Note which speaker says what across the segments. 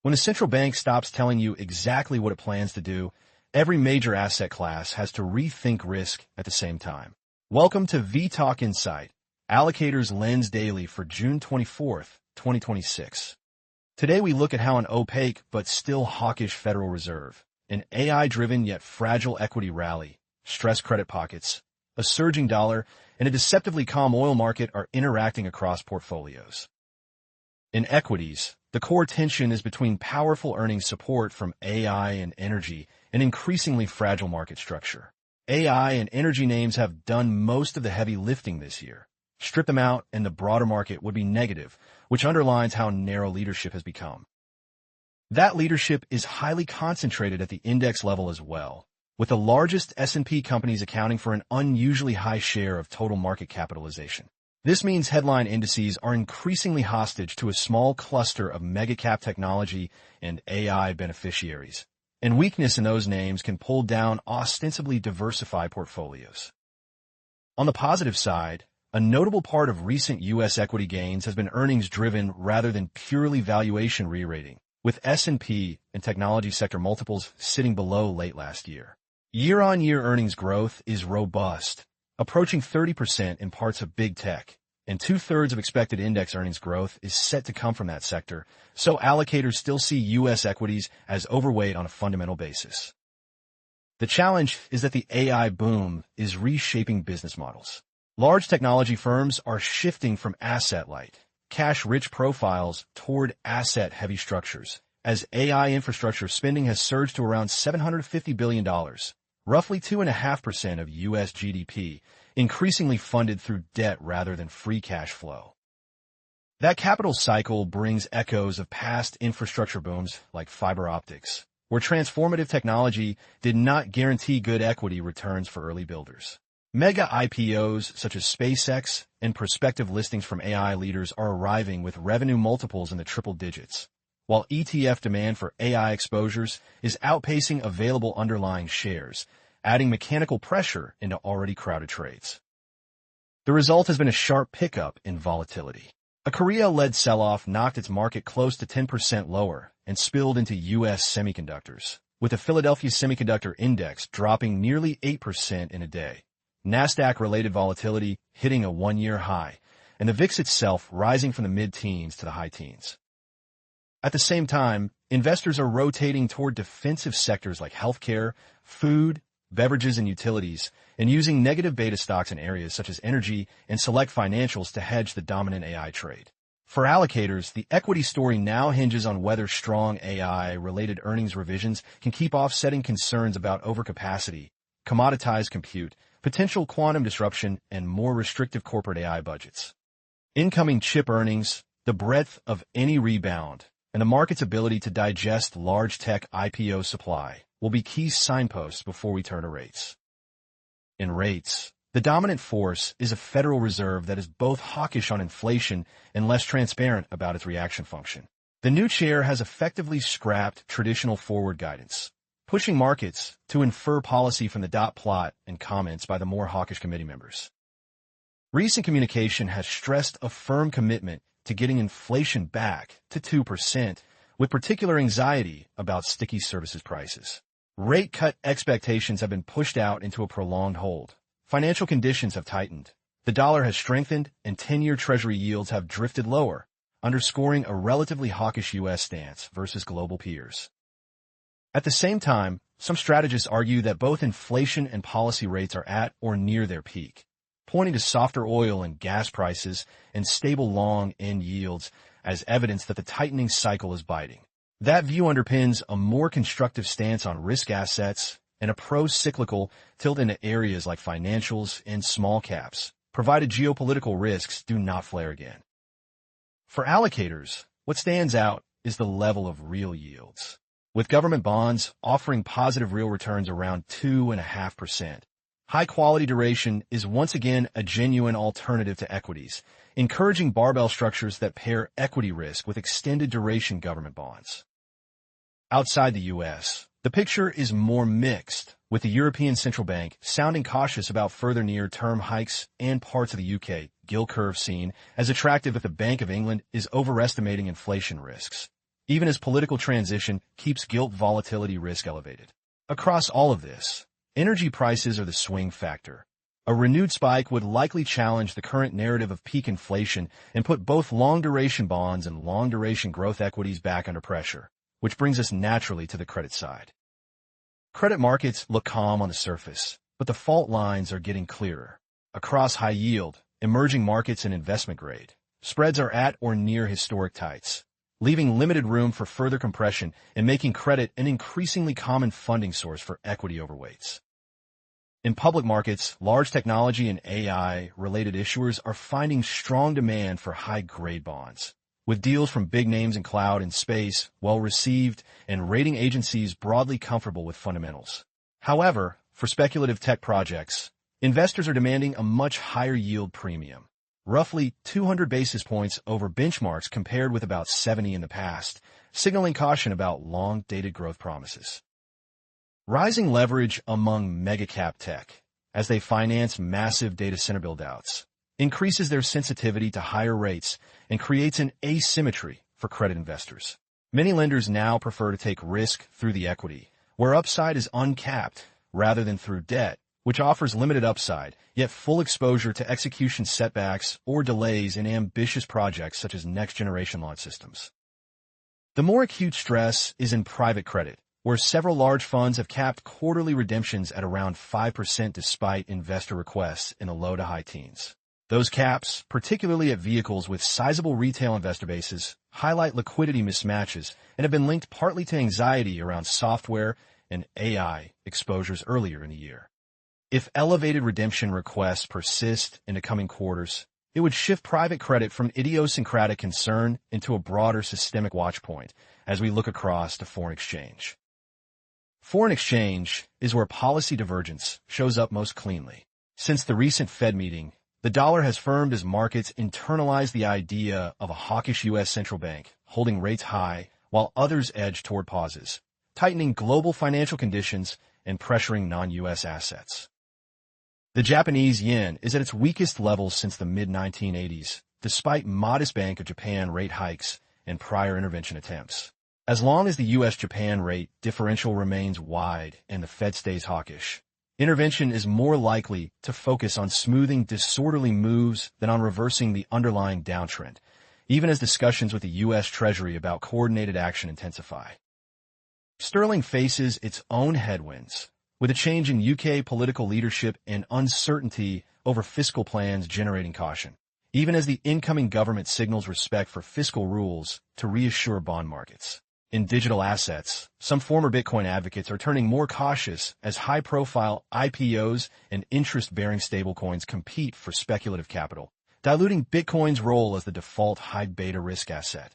Speaker 1: When a central bank stops telling you exactly what it plans to do, every major asset class has to rethink risk at the same time. Welcome to vTalkInsight, Allocator's Lens Daily for June 24th, 2026. Today we look at how an opaque but still hawkish Federal Reserve, an AI-driven yet fragile equity rally, stressed credit pockets, a surging dollar, and a deceptively calm oil market are interacting across portfolios. In equities, the core tension is between powerful earnings support from AI and energy and increasingly fragile market structure. AI and energy names have done most of the heavy lifting this year. Strip them out and the broader market would be negative, which underlines how narrow leadership has become. That leadership is highly concentrated at the index level as well, with the largest S&P companies accounting for an unusually high share of total market capitalization. This means headline indices are increasingly hostage to a small cluster of mega-cap technology and AI beneficiaries, and weakness in those names can pull down ostensibly diversified portfolios. On the positive side, a notable part of recent U.S. equity gains has been earnings-driven rather than purely valuation re-rating, with S&P and technology sector multiples sitting below late last year. Year-on-year earnings growth is robust, approaching 30% in parts of big tech, and two-thirds of expected index earnings growth is set to come from that sector, so allocators still see U.S. equities as overweight on a fundamental basis. The challenge is that the AI boom is reshaping business models. Large technology firms are shifting from asset-light, cash-rich profiles toward asset-heavy structures, as AI infrastructure spending has surged to around $750 billion, roughly 2.5% of U.S. GDP, increasingly funded through debt rather than free cash flow. That capital cycle brings echoes of past infrastructure booms like fiber optics, where transformative technology did not guarantee good equity returns for early builders. Mega IPOs such as SpaceX and prospective listings from AI leaders are arriving with revenue multiples in the triple digits, while ETF demand for AI exposures is outpacing available underlying shares, adding mechanical pressure into already crowded trades. The result has been a sharp pickup in volatility. A Korea-led sell-off knocked its market close to 10% lower and spilled into U.S. semiconductors, with the Philadelphia Semiconductor Index dropping nearly 8% in a day. NASDAQ-related volatility hitting a one-year high, and the VIX itself rising from the mid-teens to the high teens. At the same time, investors are rotating toward defensive sectors like healthcare, food, beverages, and utilities, and using negative beta stocks in areas such as energy and select financials to hedge the dominant AI trade. For allocators, the equity story now hinges on whether strong AI-related earnings revisions can keep offsetting concerns about overcapacity, commoditized compute, potential quantum disruption, and more restrictive corporate AI budgets. Incoming chip earnings, the breadth of any rebound, and the market's ability to digest large tech IPO supply will be key signposts before we turn to rates. In rates, the dominant force is a Federal Reserve that is both hawkish on inflation and less transparent about its reaction function. The new chair has effectively scrapped traditional forward guidance, pushing markets to infer policy from the dot plot and comments by the more hawkish committee members. Recent communication has stressed a firm commitment to getting inflation back to 2%, with particular anxiety about sticky services prices. Rate cut expectations have been pushed out into a prolonged hold. Financial conditions have tightened. The dollar has strengthened, and 10-year Treasury yields have drifted lower, underscoring a relatively hawkish U.S. stance versus global peers. At the same time, some strategists argue that both inflation and policy rates are at or near their peak, pointing to softer oil and gas prices and stable long-end yields as evidence that the tightening cycle is biting. That view underpins a more constructive stance on risk assets and a pro-cyclical tilt into areas like financials and small caps, provided geopolitical risks do not flare again. For allocators, what stands out is the level of real yields, with government bonds offering positive real returns around 2.5%. High-quality duration is once again a genuine alternative to equities, encouraging barbell structures that pair equity risk with extended duration government bonds. Outside the U.S., the picture is more mixed, with the European Central Bank sounding cautious about further near-term hikes and parts of the UK gilt curve seen as attractive if the Bank of England is overestimating inflation risks. even as political transition keeps gilt volatility risk elevated. Across all of this, energy prices are the swing factor. A renewed spike would likely challenge the current narrative of peak inflation and put both long-duration bonds and long-duration growth equities back under pressure, which brings us naturally to the credit side. Credit markets look calm on the surface, but the fault lines are getting clearer. Across high yield, emerging markets, and investment grade, spreads are at or near historic tights, leaving limited room for further compression and making credit an increasingly common funding source for equity overweights. In public markets, large technology and AI-related issuers are finding strong demand for high-grade bonds, with deals from big names in cloud and space well-received and rating agencies broadly comfortable with fundamentals. However, for speculative tech projects, investors are demanding a much higher yield premium, roughly 200 basis points over benchmarks compared with about 70 in the past, signaling caution about long-dated growth promises. Rising leverage among mega-cap tech, as they finance massive data center buildouts, increases their sensitivity to higher rates and creates an asymmetry for credit investors. Many lenders now prefer to take risk through the equity, where upside is uncapped, rather than through debt, which offers limited upside, yet full exposure to execution setbacks or delays in ambitious projects such as next-generation launch systems. The more acute stress is in private credit, where several large funds have capped quarterly redemptions at around 5% despite investor requests in the low to high teens. Those caps, particularly at vehicles with sizable retail investor bases, highlight liquidity mismatches and have been linked partly to anxiety around software and AI exposures earlier in the year. If elevated redemption requests persist in the coming quarters, it would shift private credit from idiosyncratic concern into a broader systemic watchpoint as we look across to foreign exchange. Foreign exchange is where policy divergence shows up most cleanly. Since the recent Fed meeting, the dollar has firmed as markets internalize the idea of a hawkish U.S. central bank holding rates high while others edge toward pauses, tightening global financial conditions and pressuring non-U.S. assets. The Japanese yen is at its weakest levels since the mid-1980s, despite modest Bank of Japan rate hikes and prior intervention attempts. As long as the U.S.-Japan rate differential remains wide and the Fed stays hawkish, intervention is more likely to focus on smoothing disorderly moves than on reversing the underlying downtrend, even as discussions with the U.S. Treasury about coordinated action intensify. Sterling faces its own headwinds, with a change in UK political leadership and uncertainty over fiscal plans generating caution, even as the incoming government signals respect for fiscal rules to reassure bond markets. In digital assets, some former Bitcoin advocates are turning more cautious as high-profile IPOs and interest-bearing stablecoins compete for speculative capital, diluting Bitcoin's role as the default high-beta risk asset.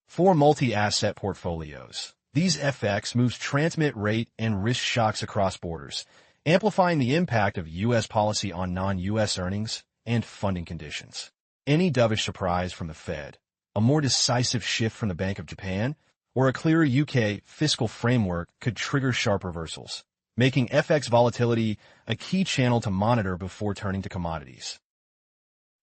Speaker 1: For multi-asset portfolios, these FX moves transmit rate and risk shocks across borders, amplifying the impact of U.S. policy on non-U.S. earnings and funding conditions. Any dovish surprise from the Fed, a more decisive shift from the Bank of Japan, or a clearer UK fiscal framework could trigger sharp reversals, making FX volatility a key channel to monitor before turning to commodities.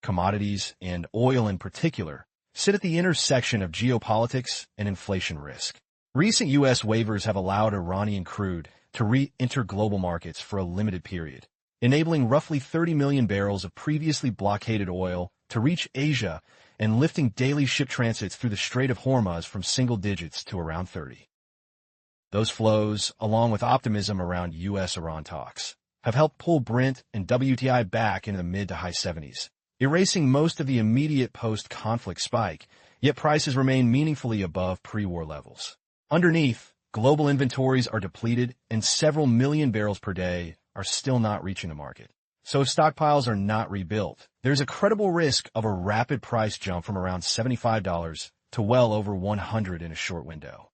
Speaker 1: Commodities, and oil in particular, sit at the intersection of geopolitics and inflation risk. Recent U.S. waivers have allowed Iranian crude to re-enter global markets for a limited period, enabling roughly 30 million barrels of previously blockaded oil to reach Asia and lifting daily ship transits through the Strait of Hormuz from single digits to around 30. Those flows, along with optimism around U.S.-Iran talks, have helped pull Brent and WTI back into the mid to high 70s, erasing most of the immediate post-conflict spike, yet prices remain meaningfully above pre-war levels. Underneath, global inventories are depleted and several million barrels per day are still not reaching the market. So if stockpiles are not rebuilt, there's a credible risk of a rapid price jump from around $75 to well over $100 in a short window.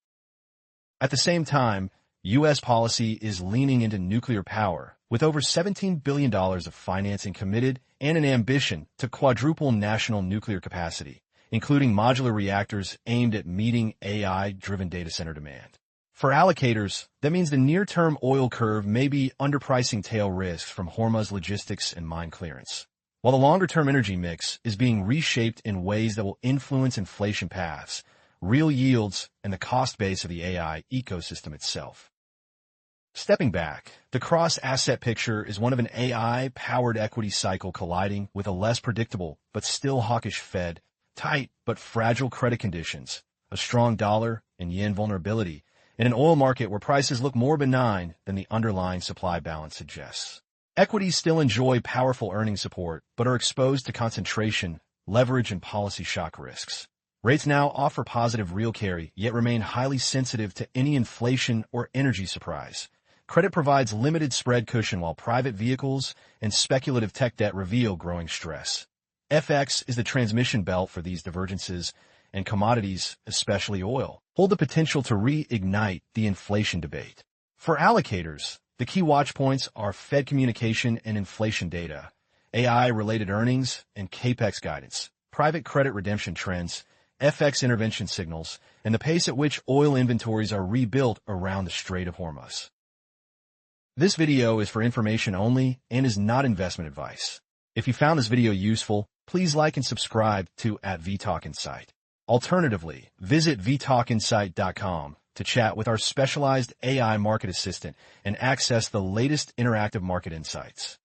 Speaker 1: At the same time, U.S. policy is leaning into nuclear power, with over $17 billion of financing committed and an ambition to quadruple national nuclear capacity, including modular reactors aimed at meeting AI-driven data center demand. For allocators, that means the near-term oil curve may be underpricing tail risks from Hormuz logistics and mine clearance, while the longer-term energy mix is being reshaped in ways that will influence inflation paths, real yields, and the cost base of the AI ecosystem itself. Stepping back, the cross-asset picture is one of an AI-powered equity cycle colliding with a less predictable but still hawkish Fed, tight but fragile credit conditions, a strong dollar and yen vulnerability, in an oil market where prices look more benign than the underlying supply balance suggests. Equities still enjoy powerful earnings support but are exposed to concentration, leverage, and policy shock risks. Rates now offer positive real carry, yet remain highly sensitive to any inflation or energy surprise. Credit provides limited spread cushion while private vehicles and speculative tech debt reveal growing stress. FX is the transmission belt for these divergences, and commodities, especially oil, hold the potential to reignite the inflation debate. For allocators, the key watch points are Fed communication and inflation data, AI-related earnings and CAPEX guidance, private credit redemption trends, FX intervention signals, and the pace at which oil inventories are rebuilt around the Strait of Hormuz. This video is for information only and is not investment advice. If you found this video useful, please like and subscribe to @vTalkInsight. Alternatively, visit vTalkInsight.com to chat with our specialized AI market assistant and access the latest interactive market insights.